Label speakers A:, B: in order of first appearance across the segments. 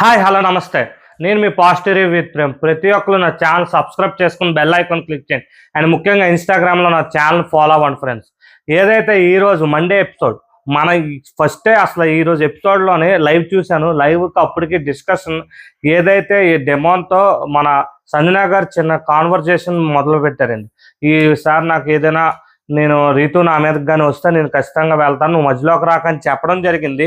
A: Hi hello నమస్తే. నేను మీ positive with Prem. ప్రతి ఒక్కరు నా ఛానల్ సబ్స్క్రైబ్ చేసుకుని బెల్ ఐకాన్ క్లిక్ చేయండి. అండ్ ముఖ్యంగా ఇన్స్టాగ్రామ్లో నా ఛానల్ ఫాలో అవ్వండి ఫ్రెండ్స్. ఏదైతే ఈరోజు మండే ఎపిసోడ్ మన ఫస్టే అసలు ఈరోజు ఎపిసోడ్లోనే లైవ్ చూశాను. లైవ్కి అప్పటికి డిస్కషన్ ఏదైతే ఈ డెమోన్తో మన సంజనా గారు చిన్న కాన్వర్జేషన్ మొదలు పెట్టారండి. ఈసారి నాకు ఏదైనా నేను రీతు నా మీదకి కానీ వస్తే నేను ఖచ్చితంగా వెళ్తాను, నువ్వు మధ్యలోకి రాకని చెప్పడం జరిగింది.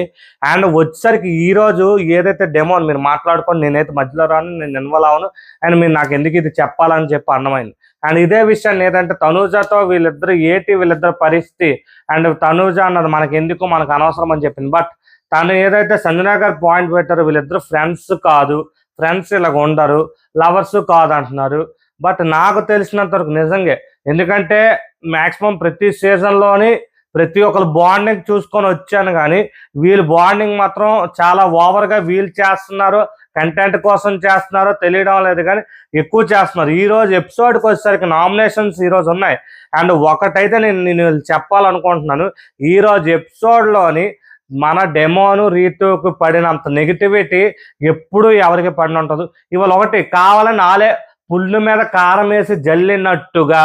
A: అండ్ వచ్చేసరికి ఈరోజు ఏదైతే డెమో మీరు మాట్లాడుకొని నేనైతే మధ్యలో రాను, నేను ఇన్వాల్వ్ అవను, అండ్ మీరు నాకు ఎందుకు ఇది చెప్పాలని చెప్పి అన్నమైంది. అండ్ ఇదే విషయాన్ని ఏదంటే తనూజతో వీళ్ళిద్దరు పరిస్థితి, అండ్ తనూజ అన్నది మనకి ఎందుకు మనకు అనవసరం అని చెప్పింది. బట్ తను ఏదైతే సంజనా గారు పాయింట్ పెట్టారో వీళ్ళిద్దరు ఫ్రెండ్స్ కాదు, ఫ్రెండ్స్ ఇలాగ ఉండరు, లవర్స్ కాదు అంటున్నారు. బట్ నాకు తెలిసినంత వరకు నిజంగా, ఎందుకంటే మ్యాక్సిమం ప్రతి సీజన్లోని ప్రతి ఒక్కరు బాండింగ్ చూసుకొని వచ్చాను, కానీ వీళ్ళు బాండింగ్ మాత్రం చాలా ఓవర్గా వీళ్ళు చేస్తున్నారు, కంటెంట్ కోసం చేస్తున్నారో తెలియడం లేదు, కానీ ఎక్కువ చేస్తున్నారు. ఈరోజు ఎపిసోడ్కి వచ్చేసరికి నామినేషన్స్ ఈరోజు ఉన్నాయి. అండ్ ఒకటైతే నేను చెప్పాలనుకుంటున్నాను, ఈరోజు ఎపిసోడ్లోని మన డెమోను రీతుకు పడినంత నెగిటివిటీ ఎప్పుడు ఎవరికి పడిన ఉంటుంది. ఇవాళ ఒకటి కావాలని ఆలే పుల్లు మీద కారం వేసి జల్లినట్టుగా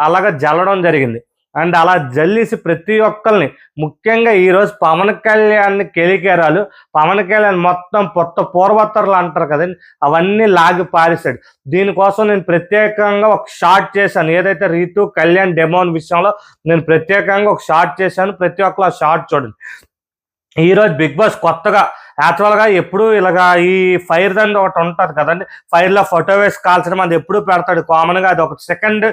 A: అలాగ జల్లడం జరిగింది. అండ్ అలా జల్లేసి ప్రతి ఒక్కరిని, ముఖ్యంగా ఈరోజు పవన్ కళ్యాణ్ని కెలికేరాలు, పవన్ కళ్యాణ్ మొత్తం పూర్వత్తరులు అంటారు కదండి, అవన్నీ లాగి పారేశాడు. దీనికోసం నేను ప్రత్యేకంగా ఒక షార్ట్ చేశాను. ఏదైతే రీతు కళ్యాణ్ డెమోన్ విషయంలో నేను ప్రత్యేకంగా ఒక షార్ట్ చేశాను, ప్రతి ఒక్కరు ఆ షార్ట్ చూడండి. ఈరోజు బిగ్ బాస్ కొత్తగా యాక్చువల్గా ఎప్పుడు ఇలాగా ఈ ఫైర్ దండి ఒకటి ఉంటుంది కదండి, ఫైర్లో ఫోటో వేసి కాల్చడం అది ఎప్పుడు పెడతాడు కామన్గా. అది ఒక సెకండ్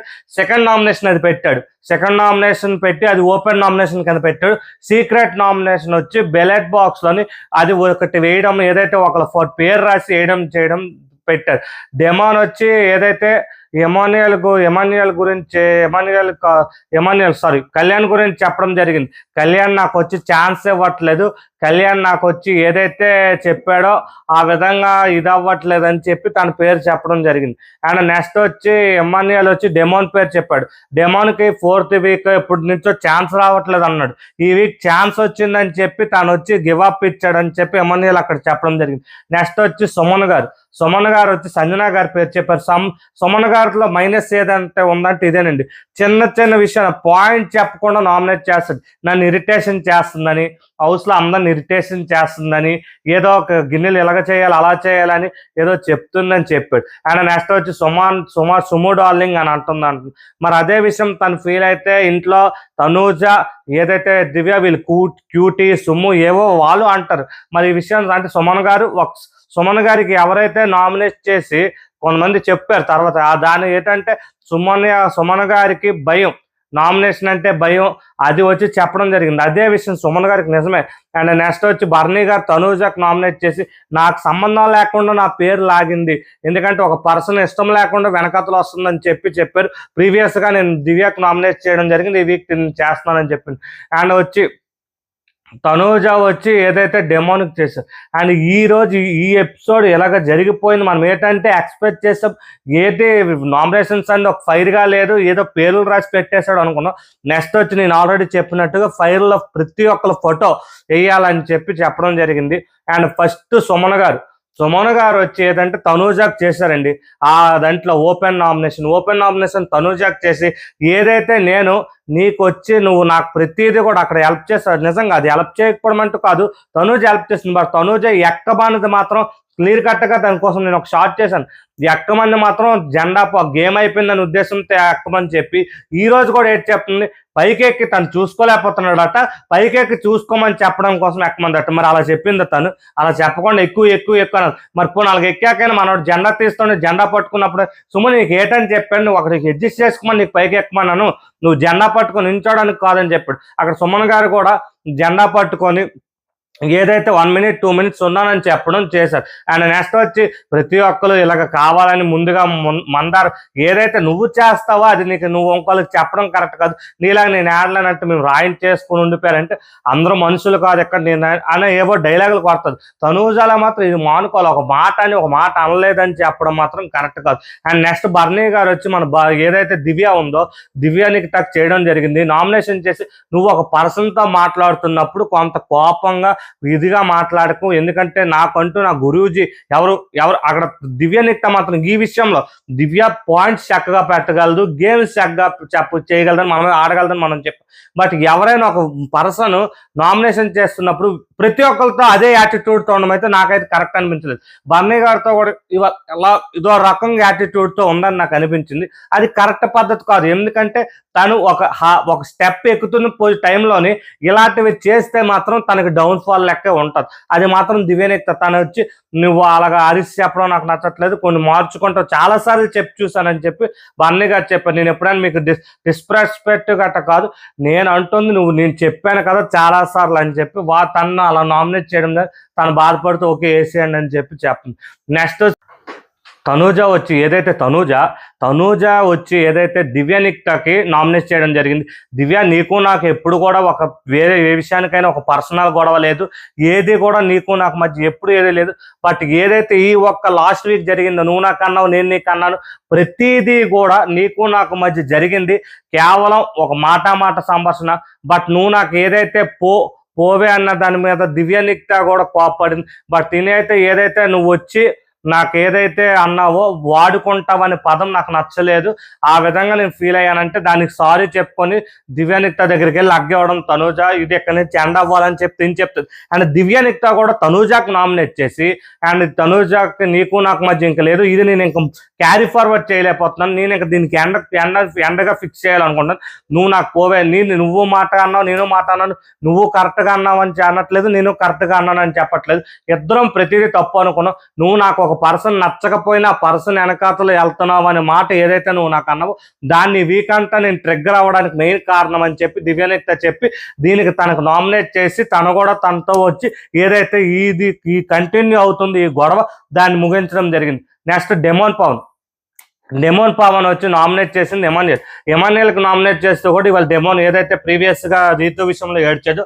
A: నామినేషన్ అది పెట్టాడు. సెకండ్ నామినేషన్ పెట్టి అది ఓపెన్ నామినేషన్ కింద పెట్టాడు. సీక్రెట్ నామినేషన్ వచ్చి బ్యాలెట్ బాక్స్లోని అది ఒకటి వేయడం, ఏదైతే ఒకళ్ళ పేరు రాసి చేయడం పెట్టారు. డెమాన్ వచ్చి ఏదైతే కళ్యాణ్ గురించి చెప్పడం జరిగింది. కళ్యాణ్ నాకు వచ్చి ఛాన్స్ ఇవ్వట్లేదు, కళ్యాణ్ నాకు వచ్చి ఏదైతే చెప్పాడో ఆ విధంగా ఇది అవ్వట్లేదు అని చెప్పి తన పేరు చెప్పడం జరిగింది. అండ్ నెక్స్ట్ వచ్చి ఎమాన్యుయల్ వచ్చి డెమోన్ పేరు చెప్పాడు. డెమోన్కి 4th వీక్ ఇప్పటి నుంచో ఛాన్స్ రావట్లేదు అన్నాడు. ఈ వీక్ ఛాన్స్ వచ్చిందని చెప్పి తను వచ్చి గివ్ అప్ ఇచ్చాడని చెప్పి ఎమాన్యుయల్ అక్కడ చెప్పడం జరిగింది. నెక్స్ట్ వచ్చి సుమన్ గారు వచ్చి సంజనా గారి పేరు చెప్పారు. సుమన్ గారిలో మైనస్ ఏదంటే ఉందంటే ఇదేనండి, చిన్న విషయం పాయింట్ చెప్పకుండా నామినేట్ చేస్తాడు. నన్ను ఇరిటేషన్ చేస్తుందని, హౌస్లో అందరిని ఇరిటేషన్ చేస్తుందని, ఏదో ఒక గిన్నెలు ఇలాగ చేయాలి అలా చేయాలని ఏదో చెప్తుందని చెప్పాడు. అండ్ నెక్స్ట్ వచ్చి సుము డార్లింగ్ అని అంటుంది. మరి అదే విషయం తను ఫీల్ అయితే ఇంట్లో తనూజ ఏదైతే దివ్య వీళ్ళు క్యూటీ సుమ్ము ఏవో వాళ్ళు అంటారు. మరి ఈ విషయం అంటే సుమన్ గారికి ఎవరైతే నామినేట్ చేసి కొంతమంది చెప్పారు తర్వాత, దాని ఏంటంటే సుమన్ గారికి భయం, నామినేషన్ అంటే భయం, అది వచ్చి చెప్పడం జరిగింది. అదే విషయం సుమన్ గారికి నిజమే. అండ్ నెక్స్ట్ వచ్చి బర్నీ గారు తనూజకు నామినేట్ చేసి నాకు సంబంధం లేకుండా నా పేరు లాగింది, ఎందుకంటే ఒక పర్సన్ ఇష్టం లేకుండా వెనకతలు వస్తుందని చెప్పారు. ప్రీవియస్గా నేను దివ్యకు నామినేట్ చేయడం జరిగింది, ఈ వీక్ నేను చేస్తున్నానని చెప్పింది. అండ్ వచ్చి తనూజ వచ్చి ఏదైతే డెమోనిక్ చేశారు. అండ్ ఈరోజు ఈ ఎపిసోడ్ ఎలాగ జరిగిపోయింది, మనం ఏంటంటే ఎక్స్పెక్ట్ చేసాం ఏది నామినేషన్స్ అని ఒక ఫైర్గా లేదు, ఏదో పేర్లు రాసి పెట్టేశాడు అనుకున్నాం. నెక్స్ట్ వచ్చి నేను ఆల్రెడీ చెప్పినట్టుగా ఫైర్లో ప్రతి ఒక్కరు ఫోటో వేయాలని చెప్పడం జరిగింది. అండ్ ఫస్ట్ సుమన్ గారు వచ్చి ఏదంటే తనూజాకు చేశారండి. ఆ దాంట్లో ఓపెన్ నామినేషన్ తనూజాకు చేసి ఏదైతే నేను నీకు వచ్చి నువ్వు నాకు ప్రతిదీ కూడా అక్కడ హెల్ప్ చేస్తాడు. నిజంగా అది హెల్ప్ చేయకపోవడం అంటూ కాదు, తనూజ హెల్ప్ చేస్తుంది. బట్ తనూజ ఎక్కబానిది మాత్రం క్లియర్ కట్గా దానికోసం నేను ఒక షార్ట్ చేశాను. ఎక్కమంది మాత్రం జెండా గేమ్ అయిపోయిందని ఉద్దేశంతో ఎక్కమని చెప్పి ఈరోజు కూడా ఏంటి చెప్తుంది, పైకెక్కి తను చూసుకోలేకపోతున్నాడట, పైకెక్కి చూసుకోమని చెప్పడం కోసం ఎక్కమందట. మరి అలా చెప్పింది తను, అలా చెప్పకుండా ఎక్కువ మరి పోనీ వాళ్ళకి ఎక్కాకైనా మనోడు జెండా తీస్తుండే జెండా పట్టుకున్నప్పుడు నీకు ఏటని చెప్పాను, నువ్వు అక్కడికి అడ్జస్ట్ చేసుకోమని నీకు పైకి ఎక్కమన్నాను, నువ్వు జెండా పట్టుకొని నించోడానికి కాదని చెప్పాడు. అక్కడ సుమన్ గారు కూడా జెండా పట్టుకొని ఏదైతే 1 minute 2 minutes ఉన్నానని చెప్పడం చేశారు. అండ్ నెక్స్ట్ వచ్చి ప్రతి ఒక్కరు ఇలాగ కావాలని ముందుగా మందారు ఏదైతే నువ్వు చేస్తావో అది నీకు నువ్వు ఇంకోళ్ళకి చెప్పడం కరెక్ట్ కాదు, నీలాగా నేను ఆడలేనంటే మేము రాయించేసుకుని ఉండిపోయారంటే అందరూ మనుషులు కాదు ఎక్కడ నేను అనే ఏవో డైలాగులు కొడుతుంది. తనూజాల మాత్రం ఇది మానుకోవాలి, ఒక మాట అనలేదని చెప్పడం మాత్రం కరెక్ట్ కాదు. అండ్ నెక్స్ట్ బర్నీ గారు వచ్చి ఏదైతే దివ్య ఉందో దివ్యానికి టచ్ చేయడం జరిగింది. నామినేషన్ చేసి నువ్వు ఒక పర్సన్తో మాట్లాడుతున్నప్పుడు కొంత కోపంగా ఇదిగా మాట్లాడకు, ఎందుకంటే నాకంటూ నా గురూజీ ఎవరు ఎవరు అక్కడ దివ్య నిక్త మాత్రం ఈ విషయంలో దివ్య పాయింట్స్ చక్కగా పెట్టగలదు, గేమ్స్ చక్కగా చేయగలదని మనం ఆడగలదని మనం చెప్పాం. బట్ ఎవరైనా ఒక పర్సన్ నామినేషన్ చేస్తున్నప్పుడు ప్రతి ఒక్కరితో అదే యాటిట్యూడ్తో ఉండడం అయితే నాకైతే కరెక్ట్ అనిపించలేదు. బన్నీ గారితో కూడా ఇలా ఇదో రకంగా యాటిట్యూడ్తో ఉందని నాకు అనిపించింది. అది కరెక్ట్ పద్ధతి కాదు. ఎందుకంటే తను ఒక స్టెప్ ఎక్కుతున్న టైంలోని ఇలాంటివి చేస్తే మాత్రం తనకి డౌన్ఫాల్ లెక్క ఉంటుంది. అది మాత్రం దివ్యనిక్త తను వచ్చి నువ్వు అలాగా అరిసి చెప్పడం నాకు నచ్చట్లేదు, కొన్ని మార్చుకుంటావు, చాలాసార్లు చెప్పి చూసానని చెప్పి బన్నీ గారు చెప్పాను. నేను ఎప్పుడైనా మీకు డిస్రెస్పెక్ట్ గట్ట కాదు, నేను అంటుంది నేను చెప్పాను కదా చాలాసార్లు అని చెప్పి తను అలా నామినేట్ చేయడం తను బాధపడుతూ ఓకే వేసేయండి అని చెప్పి చెప్తుంది. నెక్స్ట్ తనూజ వచ్చి ఏదైతే దివ్య నిక్తకి నామినేట్ చేయడం జరిగింది. దివ్య, నీకు నాకు ఎప్పుడు కూడా వేరే ఏ విషయానికైనా ఒక పర్సనల్ గొడవ లేదు, ఏది కూడా నీకు నాకు మధ్య ఎప్పుడు ఏది లేదు. బట్ ఏదైతే ఈ లాస్ట్ వీక్ జరిగిందో, నువ్వు నాకు అన్నావు నేను నీకు అన్నాను, ప్రతిదీ కూడా నీకు నాకు మధ్య జరిగింది కేవలం ఒక మాట సంభాషణ. బట్ నువ్వు నాకు ఏదైతే పోవే అన్న దాని మీద దివ్య నిక్త కూడా కోప్పడింది. బట్ తినైతే ఏదైతే నువ్వు వచ్చి నాకు ఏదైతే అన్నావో వాడుకుంటావనే పదం నాకు నచ్చలేదు. ఆ విధంగా నేను ఫీల్ అయ్యానంటే దానికి సారీ చెప్పుకొని దివ్యనిక్త దగ్గరికి వెళ్ళి అగ్గేవడం తనూజ ఇది ఎక్కడి నుంచి ఎండ్ అవ్వాలని చెప్పి చెప్తుంది. అండ్ దివ్యనిక్త కూడా తనూజాకి నామినేట్ చేసి అండ్ తనూజాకి నీకు నాకు మధ్య ఇంకా లేదు, ఇది నేను ఇంకా క్యారీ ఫార్వర్డ్ చేయలేకపోతున్నాను, నేను ఇంకా దీనికి ఎండగా ఫిక్స్ చేయాలనుకుంటాను. నువ్వు నాకు పోవే, నువ్వు మాట అన్నావు నేను మాట అన్నాను, నువ్వు కరెక్ట్గా అన్నావు అని అనట్లేదు, నేను కరెక్ట్గా అన్నాను అని చెప్పట్లేదు. ఇద్దరం ప్రతిదీ తప్పు అనుకున్నావు. నువ్వు నాకు ఒక పర్సన్ నచ్చకపోయినా ఆ పర్సన్ వెనకాతలు వెళ్తున్నావు అనే మాట ఏదైతే నువ్వు నాకు అన్నావో దాన్ని వీక్ అంతా నేను ట్రిగ్గర్ అవ్వడానికి మెయిన్ కారణం అని చెప్పి దివ్యనిక్త చెప్పి దీనికి తనకు నామినేట్ చేసి తను కూడా తనతో వచ్చి ఏదైతే ఈ కంటిన్యూ అవుతుంది ఈ గొడవ దాన్ని ముగించడం జరిగింది. నెక్స్ట్ డెమోన్ పవన్ వచ్చి నామినేట్ చేసింది ఎమాన్యుయల్కి నామినేట్ చేస్తూ కూడా ఇవాళ డెమోన్ ఏదైతే ప్రీవియస్గా రీతు విషయంలో ఏడ్చాడు,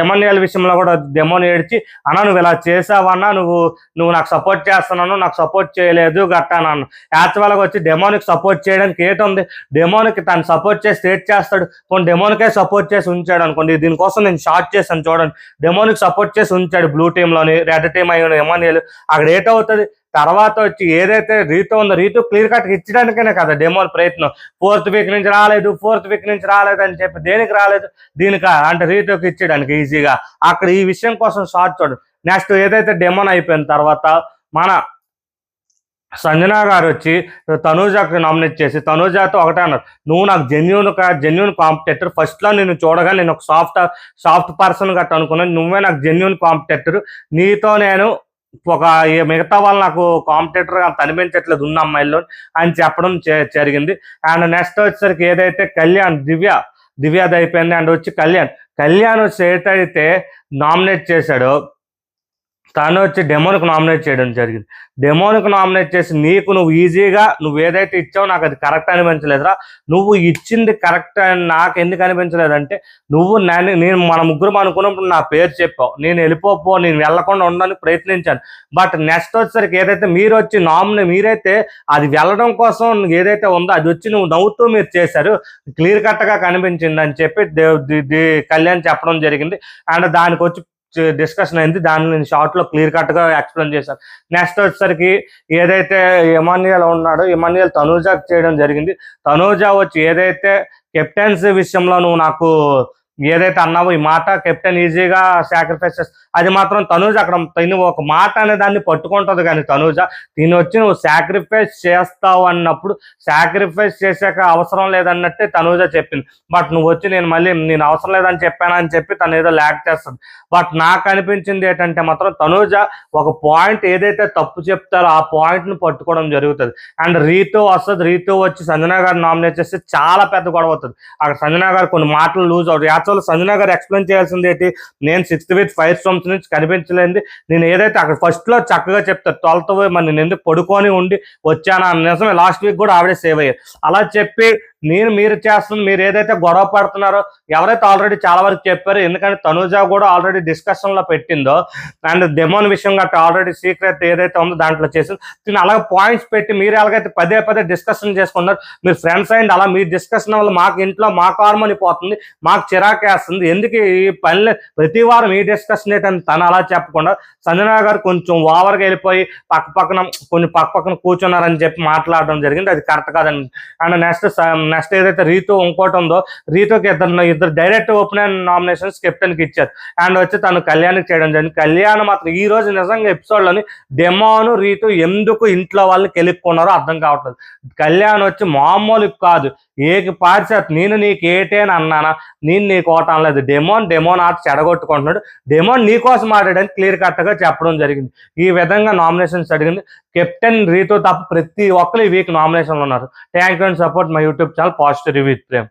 A: ఎమాన్యుయల్ విషయంలో కూడా డెమోన్ ఏడ్చి అన్నా నువ్వు ఇలా చేసావన్నా, నువ్వు నాకు సపోర్ట్ చేస్తున్నాను, నాకు సపోర్ట్ చేయలేదు గట్టానన్ను. యాక్చువల్గా వచ్చి డెమోన్కి సపోర్ట్ చేయడానికి ఏటుంది, డెమోన్కి తను సపోర్ట్ చేసి ఏడ్ చేస్తాడు, కొన్ని డెమోన్కే సపోర్ట్ చేసి ఉంచాడు అనుకోండి. దీనికోసం నేను షార్ట్ చేశాను చూడండి, డెమోన్కి సపోర్ట్ చేసి ఉంచాడు బ్లూ టీంలోని, రెడ్ టీం అయిన ఎమాన్యుయల్. అక్కడ ఏటవుతుంది తర్వాత వచ్చి ఏదైతే రీతు ఉందో రీతు క్లియర్ కట్ ఇచ్చడానికైనా కదా డెమోన్ ప్రయత్నం. ఫోర్త్ వీక్ నుంచి రాలేదు అని చెప్పి దేనికి రాలేదు, దీనికి అంటే రీతుకి ఇచ్చడానికి ఈజీగా. అక్కడ ఈ విషయం కోసం షార్ట్ చూడు. నెక్స్ట్ ఏదైతే డెమోన్ అయిపోయిన తర్వాత మన సంజన గారు వచ్చి తనూజాకి నామినేట్ చేసి తనూజాతో ఒకటే అన్నారు, నువ్వు నాకు జెన్యూన్ కాంపిటేటర్, ఫస్ట్లో నేను చూడగా నేను ఒక సాఫ్ట్ పర్సన్ గట్ట అనుకున్నాను, నువ్వే నాకు జెన్యూన్ కాంపిటేటర్, నీతో నేను మిగతా వాళ్ళు నాకు కాంపిటేటర్ అంత అనిపించట్లేదు ఉన్న అమ్మాయిల్లో అని చెప్పడం జరిగింది. అండ్ నెక్స్ట్ వచ్చేసరికి ఏదైతే కళ్యాణ్ దివ్యాది అయిపోయింది. అండ్ వచ్చి కళ్యాణ్ వచ్చి ఏదైతే నామినేట్ చేశాడో తను వచ్చి డెమోన్కి నామినేట్ చేయడం జరిగింది. డెమోన్కి నామినేట్ చేసి నువ్వు ఈజీగా నువ్వు ఏదైతే ఇచ్చావో నాకు అది కరెక్ట్ అనిపించలేదురా, నువ్వు ఇచ్చింది కరెక్ట్ అని నాకు ఎందుకు అనిపించలేదంటే నేను మన ముగ్గురు అనుకున్నప్పుడు నా పేరు చెప్పావు, నేను నేను వెళ్లకుండా ఉండడానికి ప్రయత్నించాను. బట్ నెక్స్ట్ వచ్చేసరికి ఏదైతే మీరైతే అది వెళ్ళడం కోసం ఏదైతే ఉందో అది వచ్చి నువ్వు నవ్వుతూ మీరు చేశారు, క్లియర్ కట్గా కనిపించింది అని చెప్పి కళ్యాణ్ చెప్పడం జరిగింది. అండ్ దానికి వచ్చి డిస్కషన్ అయింది, దాన్ని నేను షార్ట్లో క్లియర్ కట్గా ఎక్స్ప్లెయిన్ చేశాను. నెక్స్ట్ వచ్చేసరికి ఏదైతే ఎమాన్యుయల్ ఉన్నాడో ఎమాన్యుయల్ తనూజాకి చేయడం జరిగింది. తనూజ వచ్చి ఏదైతే కెప్టెన్సీ విషయంలో నువ్వు నాకు ఏదైతే అన్నావో ఈ మాట కెప్టెన్ ఈజీగా సాక్రిఫైస్ అది మాత్రం తనూజ అక్కడ తిని ఒక మాట అనే దాన్ని పట్టుకుంటుంది. కానీ తనూజ వచ్చి నువ్వు సాక్రిఫైస్ చేస్తావు అన్నప్పుడు సాక్రిఫైస్ చేసాక అవసరం లేదన్నట్టే తనూజ చెప్పింది. బట్ నువ్వు వచ్చి నేను అవసరం లేదని చెప్పానని చెప్పి తను ఏదో ల్యాక్ చేస్తుంది. బట్ నాకు అనిపించింది ఏంటంటే మాత్రం తనూజ ఒక పాయింట్ ఏదైతే తప్పు చెప్తారో ఆ పాయింట్ని పట్టుకోవడం జరుగుతుంది. అండ్ రీతు వచ్చి సంజన గారు నామినేట్ చేస్తే చాలా పెద్ద గొడవ అవుతుంది. అక్కడ సంజన గారు కొన్ని మాటలు లూజ్ అవుతాయి. యాక్చువల్ సంజన గారు ఎక్స్ప్లెయిన్ చేయాల్సింది ఏంటి, నేను 6th with 5 storms నుంచి కనిపించలేదు, నేను ఏదైతే అక్కడ ఫస్ట్లో చక్కగా చెప్తారు 12th పోయి మరి నేను ఎందుకు పడుకొని ఉండి వచ్చానా నిజమే, లాస్ట్ వీక్ కూడా ఆవిడే సేవ్ అయ్యారు. అలా చెప్పి మీరు చేస్తుంది, మీరు ఏదైతే గొడవ పడుతున్నారో ఎవరైతే ఆల్రెడీ చాలా వరకు చెప్పారు, ఎందుకంటే తనుజ కూడా ఆల్రెడీ డిస్కషన్ లో పెట్టిందో అండ్ డెమోన్ విషయం గట్రా ఆల్రెడీ సీక్రెట్ ఏదైతే ఉందో దాంట్లో చేసింది దీన్ని అలాగే పాయింట్స్ పెట్టి మీరు ఎలాగైతే పదే పదే డిస్కషన్ చేసుకున్నారు, మీరు ఫ్రెండ్స్ అయింది అలా మీ డిస్కషన్ వల్ల మాకు ఇంట్లో మాకు హార్మోని పోతుంది, మాకు చిరాకేస్తుంది, ఎందుకు ఈ పనిలో ప్రతి వారం ఈ డిస్కషన్ ఏంటని తను అలా చెప్పకుండా సంజన గారు కొంచెం ఓవర్గా వెళ్ళిపోయి పక్కన కూర్చున్నారని చెప్పి మాట్లాడడం జరిగింది. అది కరెక్ట్ కాదండి. అండ్ నెక్స్ట్ ఏదైతే రీతు ఇంకోటి ఉందో, రీతుకి ఇద్దరు డైరెక్ట్ ఓపెన్ నామినేషన్స్ కెప్టెన్కి ఇచ్చారు అండ్ వచ్చి తను కళ్యాణ్కి చేయడం జరిగింది. కళ్యాణ్ మాత్రం ఈ రోజు నిజంగా ఎపిసోడ్లోని డెమోను రీతు ఎందుకు ఇంట్లో వాళ్ళని కెలుక్కున్నారో అర్థం కావట్లేదు. కళ్యాణ్ వచ్చి మామూలు కాదు, ఏకి పారిచేత నేను నీకు ఏటేని అన్నానా, నేను నీకు ఓటం లేదు, డెమోన్ ఆట చెడగొట్టుకుంటున్నాడు, డెమోన్ నీకోసం ఆడాడని క్లియర్ కట్గా చెప్పడం జరిగింది. ఈ విధంగా నామినేషన్స్ అడిగింది. కెప్టెన్ రీతు తప్ప ప్రతి ఒక్కరు ఈ వీక్ నామినేషన్లు ఉన్నారు. Thank you and support my YouTube channel positive review with Prem.